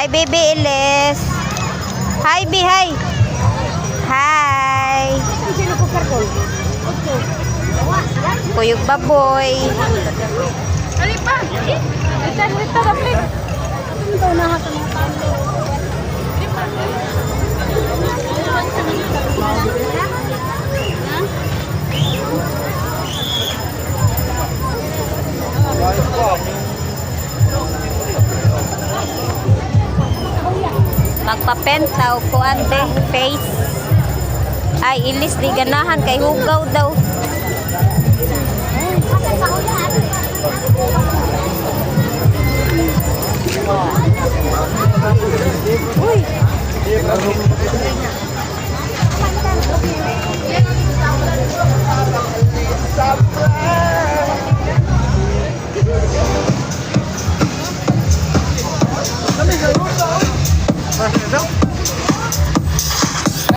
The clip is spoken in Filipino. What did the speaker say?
Hi, baby Ilis. Hi, B. Hi. Hi. Kuyog baboy. Ali pa. Ita dapat. Ito na hatan mo talo. Magpapenta o kuante face. Ay, Ilis di ganahan kay hugaw daw. Uy. Ano